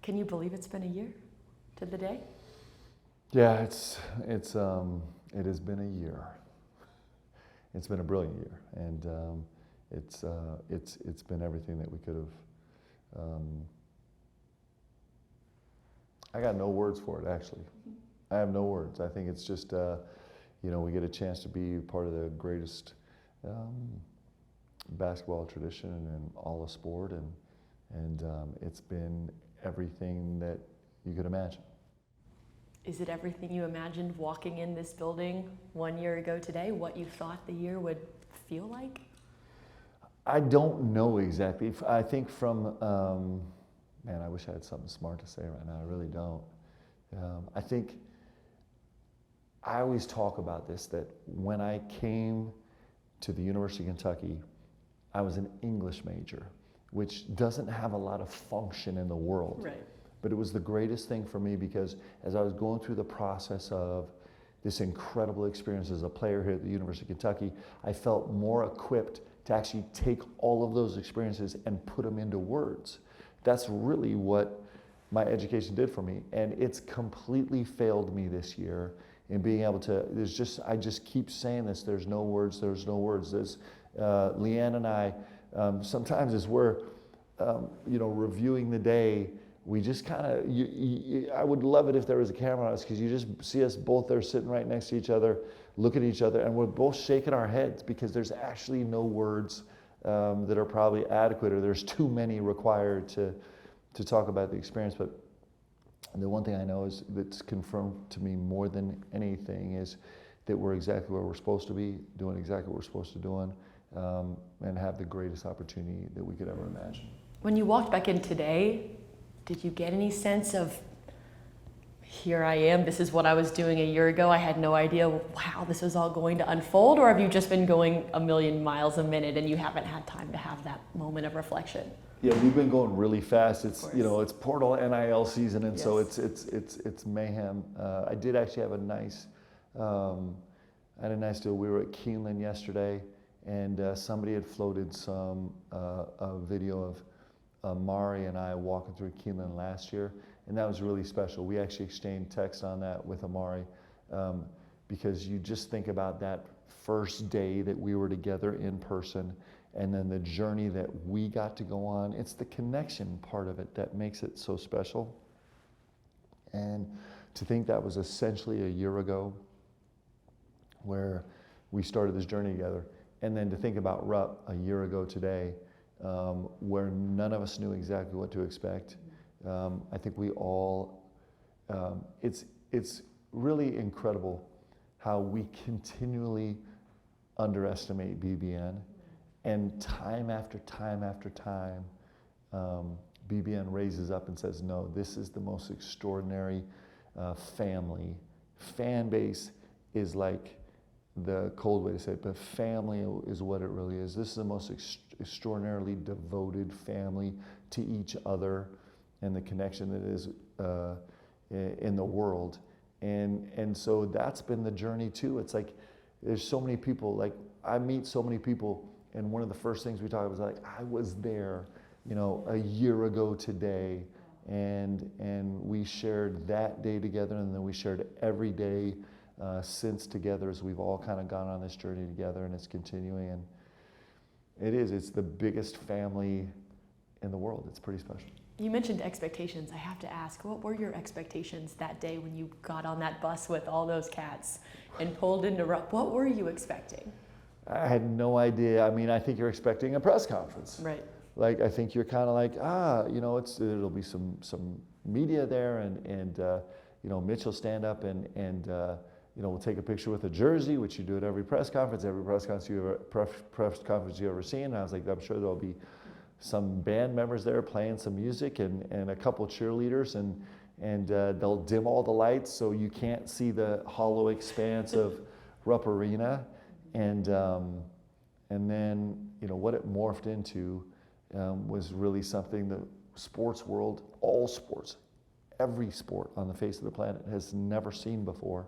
Can you believe it's been a year to the day? Yeah, it has been a year. It's been a brilliant year, and it's been everything that we could have. I got no words for it, actually. I have no words. I think it's just, we get a chance to be part of the greatest basketball tradition in all of sport, and it's been everything that you could imagine. Is it everything you imagined walking in this building 1 year ago today, what you thought the year would feel like? I don't know exactly. I think from, man, I wish I had something smart to say right now. I really don't. I think I always talk about this, that when I came to the University of Kentucky, I was an English major, which doesn't have a lot of function in the world. Right. But it was the greatest thing for me, because as I was going through the process of this incredible experience as a player here at the University of Kentucky, I felt more equipped to actually take all of those experiences and put them into words. That's really what my education did for me. And it's completely failed me this year in being able to, I just keep saying this, there's no words. Leanne and I, sometimes as we're, reviewing the day, we just kind of, I would love it if there was a camera on us, because you just see us both there sitting right next to each other, looking at each other, and we're both shaking our heads, because there's actually no words that are probably adequate, or there's too many required to talk about the experience. But the one thing I know is that's confirmed to me more than anything is that we're exactly where we're supposed to be, doing exactly what we're supposed to do, and have the greatest opportunity that we could ever imagine. When you walked back in today, did you get any sense of, here I am, this is what I was doing a year ago, I had no idea how this was all going to unfold? Or have you just been going a million miles a minute and you haven't had time to have that moment of reflection? Yeah, we've been going really fast. It's it's Portal NIL season, and yes. So it's mayhem. I did actually have a nice deal. We were at Keeneland yesterday, and somebody had floated a video of Mari and I walking through Keeneland last year, and that was really special. We actually exchanged text on that with Amari, because you just think about that first day that we were together in person, and then the journey that we got to go on. It's the connection part of it that makes it so special. And to think that was essentially a year ago where we started this journey together, and then to think about Rupp a year ago today, where none of us knew exactly what to expect. I think we all, it's really incredible how we continually underestimate BBN, and time after time after time, BBN raises up and says, no, this is the most extraordinary family. Fan base is like the cold way to say it, but family is what it really is. This is the most extraordinarily devoted family to each other, and the connection that is in the world. And so that's been the journey too. It's like, there's so many people, like I meet so many people, and one of the first things we talk about was like, I was there, a year ago today, and we shared that day together, and then we shared every day since together, as we've all kind of gone on this journey together, and it's continuing. And it's the biggest family in the world. It's pretty special. You mentioned expectations. I have to ask, what were your expectations that day when you got on that bus with all those cats and pulled into Rupp? What were you expecting? I had no idea. I mean, I think you're expecting a press conference. Right. Like, I think you're kind of like, it'll be some media there, and Mitch will stand up and we'll take a picture with a jersey, which you do at every press conference you've ever seen. And I was like, I'm sure there'll be some band members there playing some music, and a couple cheerleaders, and they'll dim all the lights so you can't see the hollow expanse of Rupp Arena. And then what it morphed into was really something the sports world, all sports, every sport on the face of the planet has never seen before.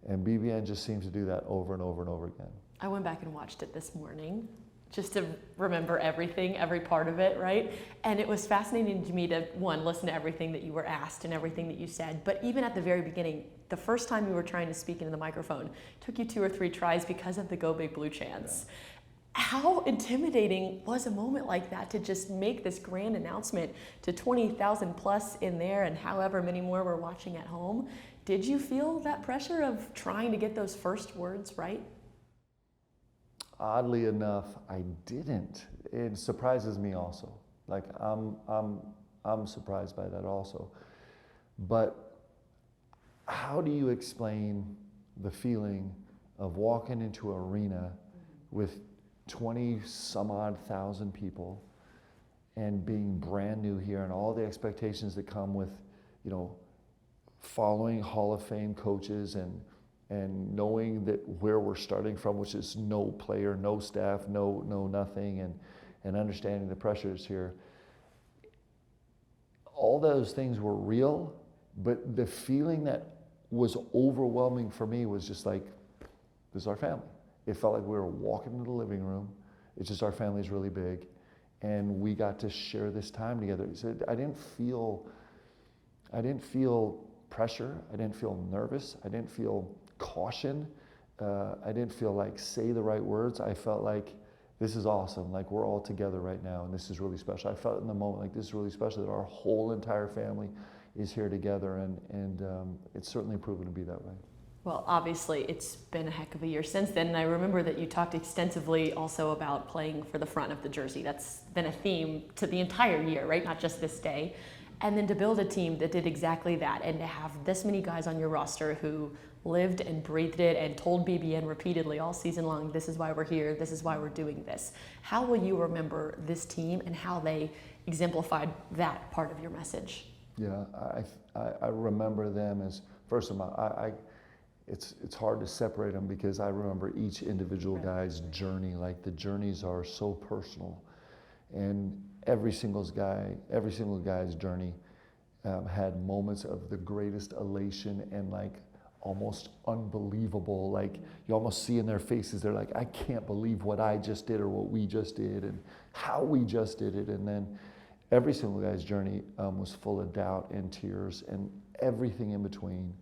And BBN just seems to do that over and over and over again. I went back and watched it this morning. just to remember everything, every part of it, right? And it was fascinating to me to, one, listen to everything that you were asked and everything that you said. But even at the very beginning, the first time you were trying to speak into the microphone, took you 2 or 3 tries because of the Go Big Blue chants. Yeah. How intimidating was a moment like that to just make this grand announcement to 20,000 plus in there and however many more were watching at home? Did you feel that pressure of trying to get those first words right? Oddly enough, I didn't. It surprises me also. Like I'm surprised by that also. But how do you explain the feeling of walking into an arena with 20 some odd thousand people and being brand new here and all the expectations that come with, you know, following Hall of Fame coaches and knowing that where we're starting from, which is no player, no staff, no nothing, and understanding the pressures here. All those things were real, but the feeling that was overwhelming for me was just like, this is our family. It felt like we were walking into the living room. It's just our family's really big, and we got to share this time together. So I didn't feel pressure. I didn't feel nervous. I didn't feel caution. I didn't feel like say the right words. I felt like this is awesome. Like we're all together right now, and this is really special. I felt in the moment like this is really special that our whole entire family is here together, and it's certainly proven to be that way. Well, obviously, it's been a heck of a year since then, and I remember that you talked extensively also about playing for the front of the jersey. That's been a theme to the entire year, right? Not just this day. And then to build a team that did exactly that, and to have this many guys on your roster who lived and breathed it and told BBN repeatedly all season long, this is why we're here, this is why we're doing this. How will you remember this team and how they exemplified that part of your message? Yeah, I remember them as, first of all, it's hard to separate them because I remember each individual guy's journey. Like the journeys are so personal, and every single guy's journey had moments of the greatest elation and like almost unbelievable. Like you almost see in their faces, they're like, I can't believe what I just did or what we just did and how we just did it. And then every single guy's journey was full of doubt and tears and everything in between.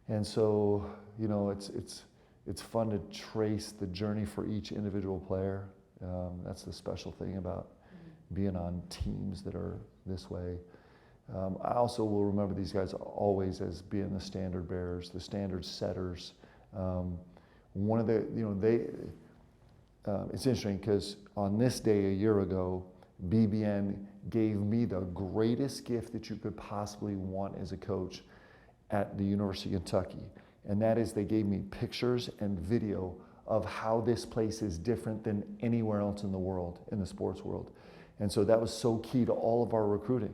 And so, you know, it's fun to trace the journey for each individual player. That's the special thing about being on teams that are this way. I also will remember these guys always as being the standard bearers, the standard setters. One of the, you know, it's interesting because on this day a year ago, BBN gave me the greatest gift that you could possibly want as a coach at the University of Kentucky. And that is they gave me pictures and video of how this place is different than anywhere else in the world, in the sports world. And so that was so key to all of our recruiting.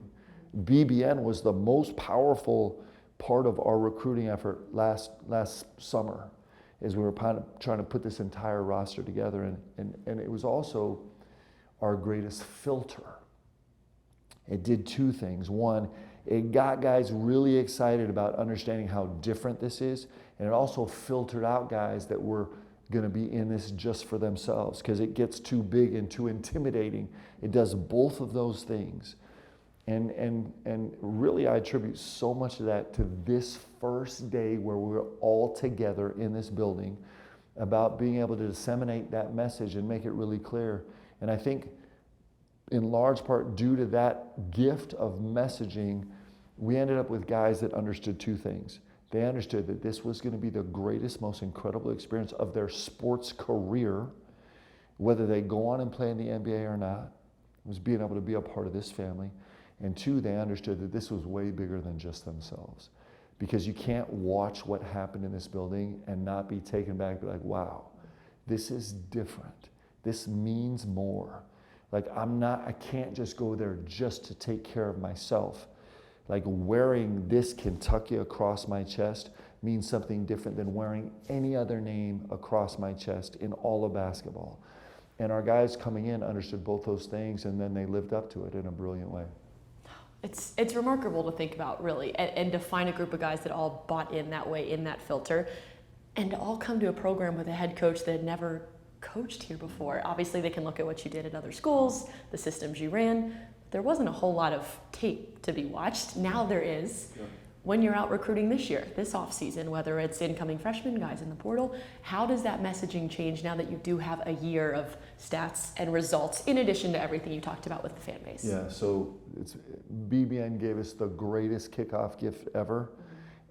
BBN was the most powerful part of our recruiting effort last summer as we were trying to put this entire roster together. And it was also our greatest filter. It did two things. One, it got guys really excited about understanding how different this is, and it also filtered out guys that were going to be in this just for themselves because it gets too big and too intimidating. It does both of those things. And really I attribute so much of that to this first day where we were all together in this building about being able to disseminate that message and make it really clear. And I think in large part due to that gift of messaging, we ended up with guys that understood two things. They understood that this was going to be the greatest, most incredible experience of their sports career, whether they go on and play in the NBA or not. It was being able to be a part of this family. And two, they understood that this was way bigger than just themselves. Because you can't watch what happened in this building and not be taken back, be like, wow, this is different. This means more. Like I can't just go there just to take care of myself. Like wearing this Kentucky across my chest means something different than wearing any other name across my chest in all of basketball. And our guys coming in understood both those things, and then they lived up to it in a brilliant way. It's remarkable to think about, really, and to find a group of guys that all bought in that way, in that filter, and to all come to a program with a head coach that had never coached here before. Obviously, they can look at what you did at other schools, the systems you ran. There wasn't a whole lot of tape to be watched. Now there is. Yeah. When you're out recruiting this year, this off season, whether it's incoming freshmen, guys in the portal, how does that messaging change now that you do have a year of stats and results in addition to everything you talked about with the fan base? Yeah, so BBN gave us the greatest kickoff gift ever,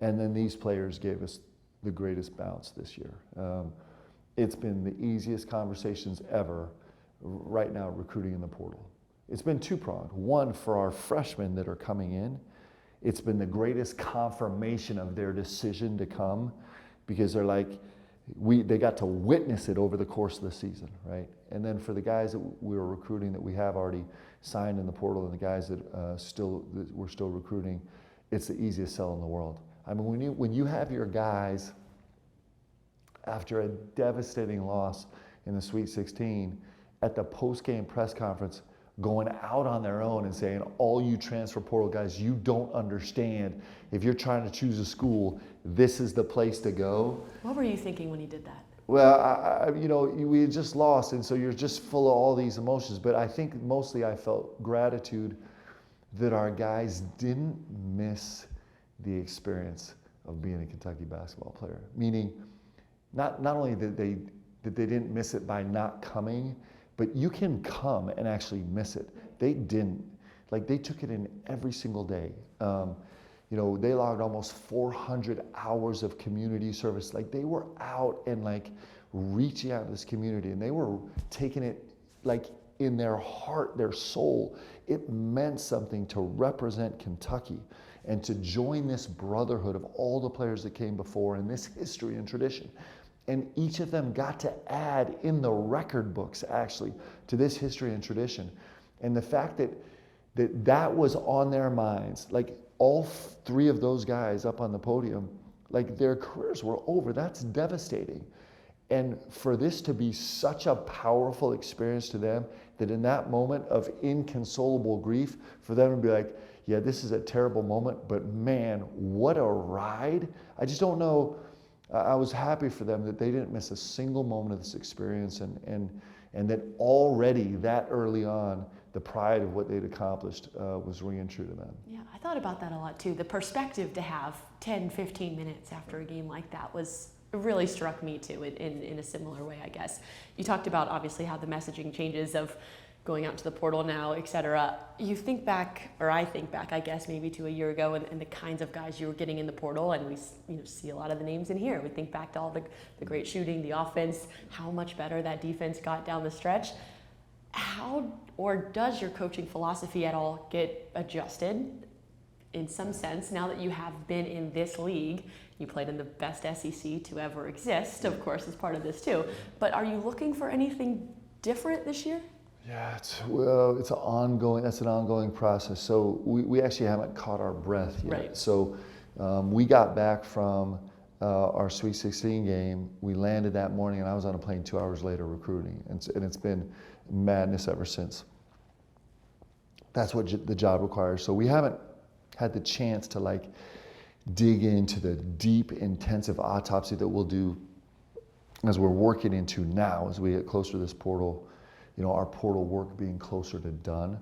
and then these players gave us the greatest bounce this year. It's been the easiest conversations ever right now recruiting in the portal. It's been two-pronged. One, for our freshmen that are coming in, it's been the greatest confirmation of their decision to come, because they're like, they got to witness it over the course of the season, right? And then for the guys that we were recruiting that we have already signed in the portal, and the guys that we're still recruiting, it's the easiest sell in the world. I mean, when you have your guys after a devastating loss in the Sweet 16 at the post-game press conference, going out on their own and saying, all you transfer portal guys, you don't understand. If you're trying to choose a school, this is the place to go. What were you thinking when you did that? Well, we had just lost, and so you're just full of all these emotions. But I think mostly I felt gratitude that our guys didn't miss the experience of being a Kentucky basketball player. Meaning, not only that they didn't miss it by not coming, but you can come and actually miss it. They didn't. Like, they took it in every single day. They logged almost 400 hours of community service. Like, they were out and like reaching out to this community, and they were taking it like in their heart, their soul. It meant something to represent Kentucky and to join this brotherhood of all the players that came before in this history and tradition. And each of them got to add in the record books, actually, to this history and tradition. And the fact that was on their minds, like all three of those guys up on the podium, like their careers were over. That's devastating. And for this to be such a powerful experience to them, that in that moment of inconsolable grief, for them to be like, yeah, this is a terrible moment, but man, what a ride. I just don't know. I was happy for them that they didn't miss a single moment of this experience, and that already that early on, the pride of what they'd accomplished was ringing true to them. Yeah, I thought about that a lot too. The perspective to have 10, 15 minutes after a game like that really struck me too in a similar way, I guess. You talked about obviously how the messaging changes of going out to the portal now, et cetera. You think back, or I think back, I guess, maybe to a year ago and the kinds of guys you were getting in the portal, and we see a lot of the names in here. We think back to all the great shooting, the offense, how much better that defense got down the stretch. How, or does your coaching philosophy at all get adjusted in some sense now that you have been in this league? You played in the best SEC to ever exist, of course, as part of this too. But are you looking for anything different this year? Yeah, it's an ongoing process. So we actually haven't caught our breath yet. Right. So we got back from our Sweet 16 game. We landed that morning, and I was on a plane 2 hours later recruiting, and it's been madness ever since. That's what the job requires. So we haven't had the chance to like dig into the deep, intensive autopsy that we'll do as we're working into now as we get closer to this portal. Our portal work being closer to done.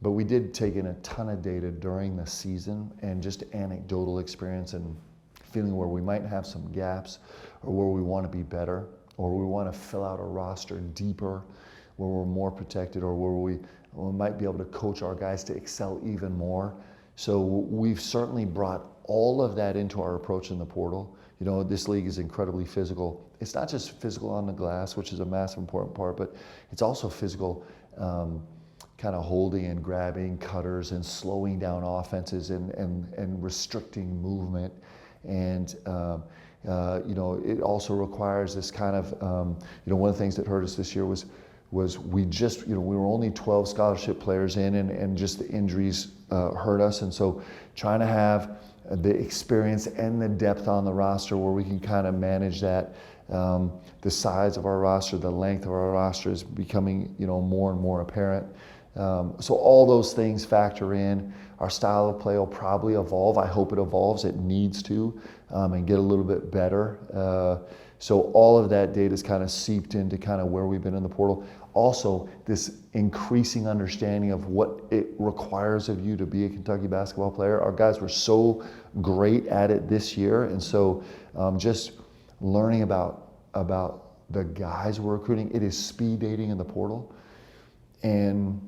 But we did take in a ton of data during the season and just anecdotal experience and feeling where we might have some gaps, or where we want to be better, or we want to fill out a roster deeper, where we're more protected, or where we might be able to coach our guys to excel even more. So we've certainly brought all of that into our approach in the portal. This league is incredibly physical. It's not just physical on the glass, which is a massive important part, but it's also physical kind of holding and grabbing cutters and slowing down offenses and restricting movement. And it also requires this kind of, one of the things that hurt us this year was we were only 12 scholarship players in, and just the injuries hurt us. And so trying to have the experience and the depth on the roster where we can kind of manage that. The size of our roster, the length of our roster is becoming, more and more apparent. So all those things factor in. Our style of play will probably evolve. I hope it evolves. It needs to, and get a little bit better. So all of that data is kind of seeped into kind of where we've been in the portal. Also, this increasing understanding of what it requires of you to be a Kentucky basketball player. Our guys were so great at it this year, and so just learning about the guys we're recruiting. It is speed dating in the portal, and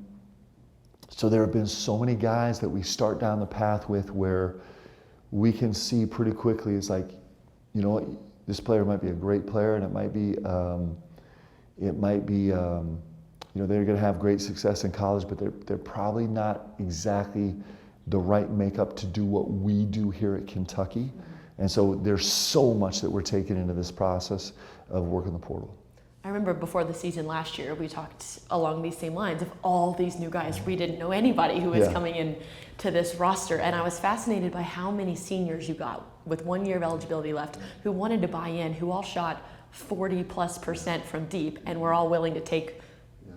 so there have been so many guys that we start down the path with where we can see pretty quickly. It's like, you know what, this player might be a great player, and it might be, you know, they're going to have great success in college, but they're probably not exactly the right makeup to do what we do here at Kentucky. And so there's so much that we're taking into this process of working the portal. I remember before the season last year, we talked along these same lines of all these new guys. We didn't know anybody who was coming in to this roster. And I was fascinated by how many seniors you got with 1 year of eligibility left who wanted to buy in, who all shot 40+% from deep, and were all willing to take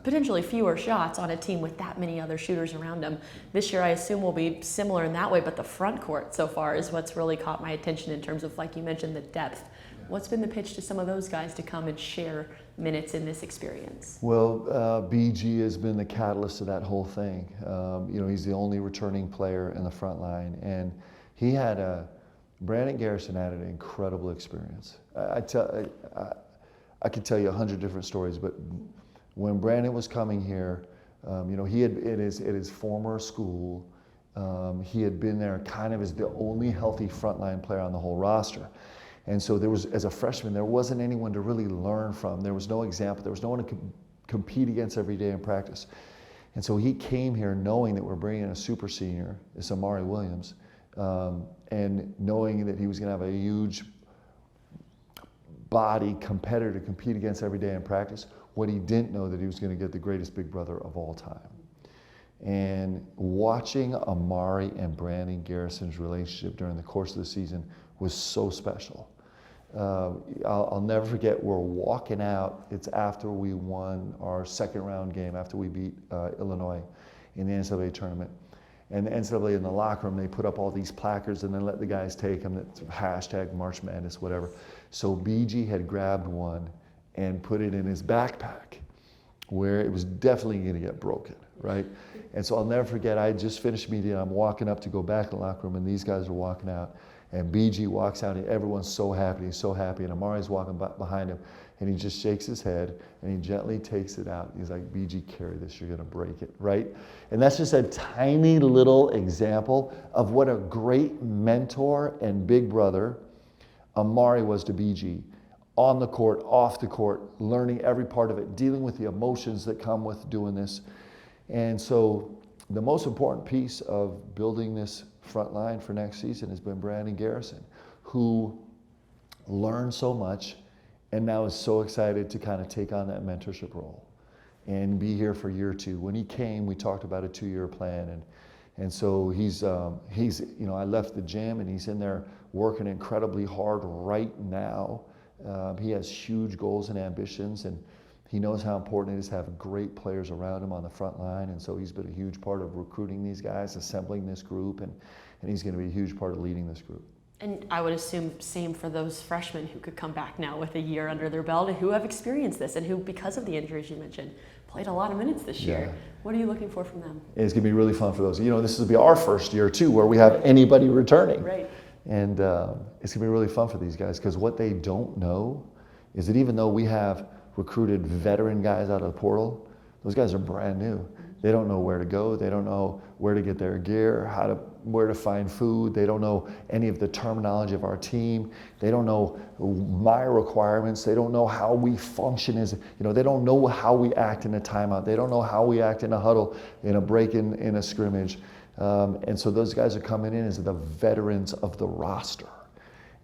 potentially fewer shots on a team with that many other shooters around them. This year, I assume will be similar in that way, but the front court so far is what's really caught my attention in terms of, like you mentioned, the depth. What's been the pitch to some of those guys to come and share minutes in this experience? Well, BG has been the catalyst of that whole thing. You know, he's the only returning player in the front line, and he had Brandon Garrison had an incredible experience. I could tell you 100 different stories, but when Brandon was coming here, you know, he had at his former school, he had been there kind of as the only healthy frontline player on the whole roster. And so there was, as a freshman, there wasn't anyone to really learn from. There was no example. There was no one to compete against every day in practice. And so he came here knowing that we're bringing in a super senior, it's Amari Williams, and knowing that he was going to have a huge body competitor to compete against every day in practice. What he didn't know that he was going to get the greatest big brother of all time. And watching Amari and Brandon Garrison's relationship during the course of the season was so special. I'll never forget, we're walking out, it's after we won our second round game, after we beat Illinois in the NCAA tournament. And the NCAA in the locker room, they put up all these placards and then let the guys take them, hashtag March Madness, whatever. So BG had grabbed one and put it in his backpack where it was definitely going to get broken, right? And so I'll never forget, I had just finished meeting, I'm walking up to go back in the locker room, and these guys are walking out, and BG walks out, and everyone's so happy, he's so happy, and Amari's walking behind him, and he just shakes his head, and he gently takes it out. He's like, BG, carry this, you're gonna break it, right? And that's just a tiny little example of what a great mentor and big brother Amari was to BG. On the court, off the court, learning every part of it, dealing with the emotions that come with doing this. And so the most important piece of building this front line for next season has been Brandon Garrison, who learned so much and now is so excited to kind of take on that mentorship role and be here for year two. When he came, we talked about a 2-year plan, and so he's you know, I left the gym and he's in there working incredibly hard right now. He has huge goals and ambitions, and he knows how important it is to have great players around him on the front line, and so he's been a huge part of recruiting these guys, assembling this group, and he's going to be a huge part of leading this group. And I would assume same for those freshmen who could come back now with a year under their belt and who have experienced this and who, because of the injuries you mentioned, played a lot of minutes this year. What are you looking for from them? It's going to be really fun for those. You know, this will be our first year, too, where we have anybody returning. Right. And it's going to be really fun for these guys, because what they don't know is that even though we have recruited veteran guys out of the portal, those guys are brand new. They don't know where to go. They don't know where to get their gear, where to find food. They don't know any of the terminology of our team. They don't know my requirements. They don't know how we function as, you know, they don't know how we act in a timeout. They don't know how we act in a huddle, in a break, in a scrimmage. And so those guys are coming in as the veterans of the roster.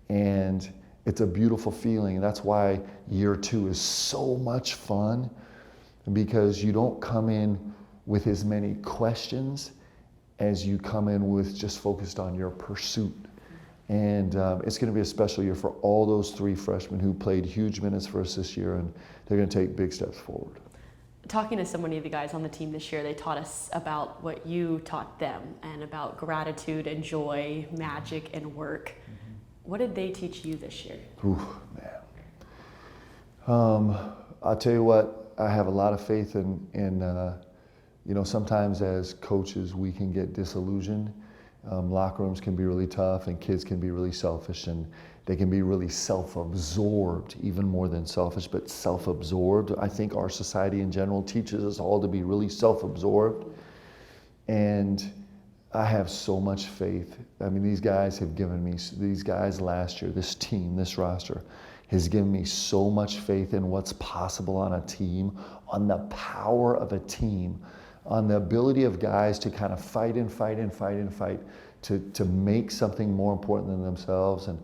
And it's a beautiful feeling. And that's why year two is so much fun, because you don't come in with as many questions as you come in with just focused on your pursuit. And it's going to be a special year for all those 3 freshmen who played huge minutes for us this year, and they're going to take big steps forward. talking to so many of the guys on the team this year, they taught us about what you taught them and about gratitude and joy, magic and work. What did they teach you this year? Ooh, man. I'll tell you what, I have a lot of faith in sometimes as coaches we can get disillusioned. Locker rooms can be really tough and kids can be really selfish and they can be really self-absorbed, even more than selfish, but self-absorbed. I think our society in general teaches us all to be really self-absorbed. And I have so much faith. I mean, these guys last year, this team, this roster, has given me so much faith in what's possible on a team, on the power of a team, on the ability of guys to kind of fight to make something more important than themselves. And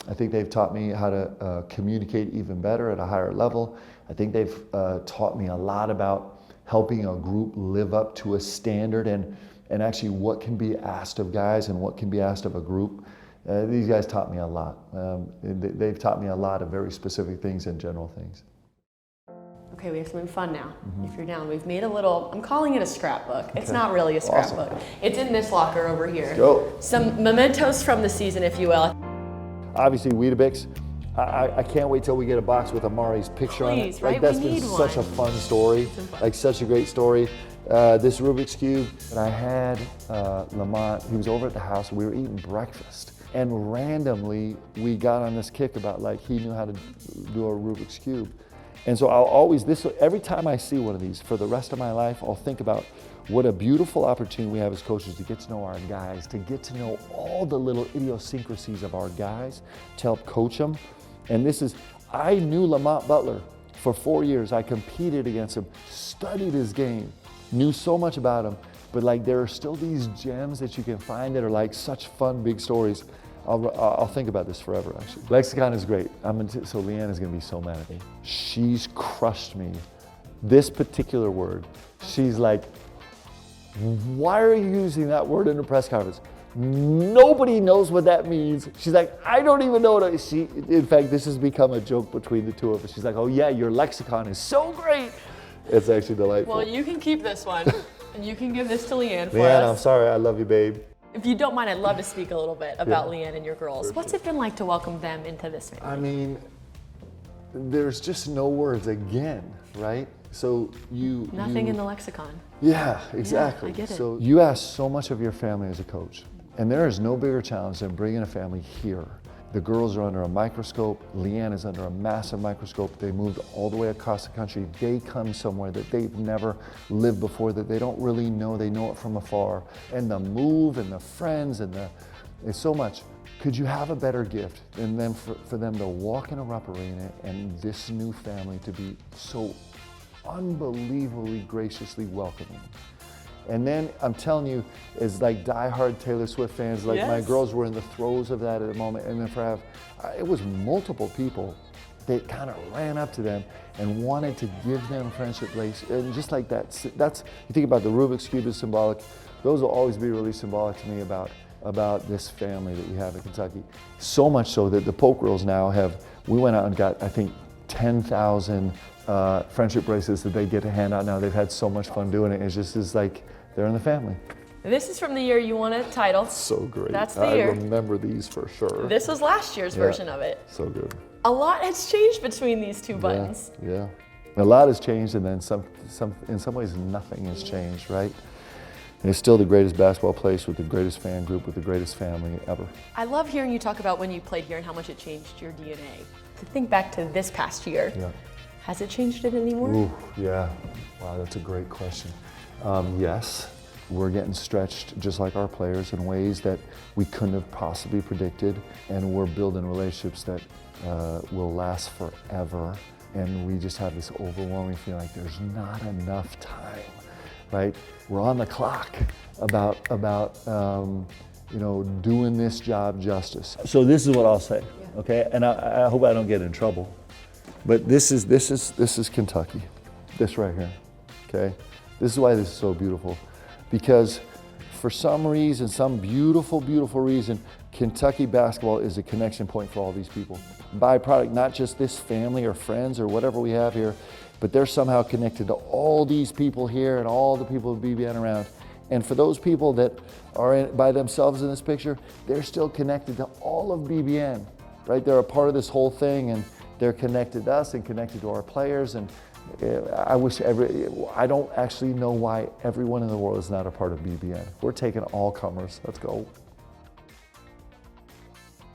I think they've taught me how to communicate even better at a higher level. I think they've taught me a lot about helping a group live up to a standard and actually what can be asked of guys and what can be asked of a group. These guys taught me a lot. They've taught me a lot of very specific things and general things. Okay, we have something fun now. If you're down, we've made a little, I'm calling it a scrapbook. It's not really a scrapbook. Awesome. It's in this locker over here. Let's go. Some mementos from the season, if you will. Obviously, Weetabix. I can't wait till we get a box with Amari's picture on Please, it. right? Like, that's We been need such one. a fun story. Like such a great story. This Rubik's Cube, and I had Lamont, he was over at the house, we were eating breakfast. And randomly, we got on this kick about like he knew how to do a Rubik's Cube. And so I'll always, every time I see one of these for the rest of my life, I'll think about what a beautiful opportunity we have as coaches to get to know our guys, to get to know all the little idiosyncrasies of our guys, to help coach them. And I knew Lamont Butler for 4 years. I competed against him, studied his game, knew so much about him, but like there are still these gems that you can find that are like such fun, big stories. I'll think about this forever, actually. Lexicon is great. So Leanne is gonna be so mad at me. She's crushed me. This particular word, she's like, why are you using that word in a press conference? Nobody knows what that means. She's like, I don't even know what in fact, this has become a joke between the two of us. She's like, oh yeah, your lexicon is so great. It's actually delightful. Well, you can keep this one, and you can give this to Leanne for us. Leanne, I'm sorry, I love you, babe. If you don't mind, I'd love to speak a little bit about Leanne and your girls. What's it been like to welcome them into this family? I mean, there's just no words again, right? So Nothing in the lexicon. Yeah, exactly. Yeah, I get it. So you ask so much of your family as a coach, and there is no bigger challenge than bringing a family here. The girls are under a microscope. Leanne is under a massive microscope. They moved all the way across the country. They come somewhere that they've never lived before, that they don't really know. They know it from afar. And the move and the friends and it's so much. Could you have a better gift than them for them to walk in a Rupp Arena and this new family to be so unbelievably graciously welcoming? And then I'm telling you, as like diehard Taylor Swift fans, like my girls were in the throes of that at the moment, and then it was multiple people that kind of ran up to them and wanted to give them friendship lace, and just like that's you think about the Rubik's Cube is symbolic. Those will always be really symbolic to me about this family that we have in Kentucky. So much so that the Polk girls now we went out and got, I think, 10,000 friendship bracelets that they get to hand out now. They've had so much fun doing it. It's like they're in the family. This is from the year you won a title. So great. That's the year. I remember these for sure. This was last year's version of it. So good. A lot has changed between these two buttons. Yeah. A lot has changed, and then in some ways nothing has changed, right? And it's still the greatest basketball place with the greatest fan group, with the greatest family ever. I love hearing you talk about when you played here and how much it changed your DNA. To think back to this past year, has it changed it anymore? Ooh, yeah. Wow, that's a great question. Yes, we're getting stretched just like our players in ways that we couldn't have possibly predicted, and we're building relationships that will last forever. And we just have this overwhelming feeling like there's not enough time, right? We're on the clock about doing this job justice. So this is what I'll say, okay? And I hope I don't get in trouble, but this is Kentucky, this right here, okay? This is why this is so beautiful, because for some reason, some beautiful, beautiful reason, Kentucky basketball is a connection point for all these people. Byproduct, not just this family or friends or whatever we have here, but they're somehow connected to all these people here and all the people of BBN around. And for those people that are by themselves in this picture, they're still connected to all of BBN, right? They're a part of this whole thing, and they're connected to us and connected to our players. And I don't actually know why everyone in the world is not a part of BBN. We're taking all comers. Let's go.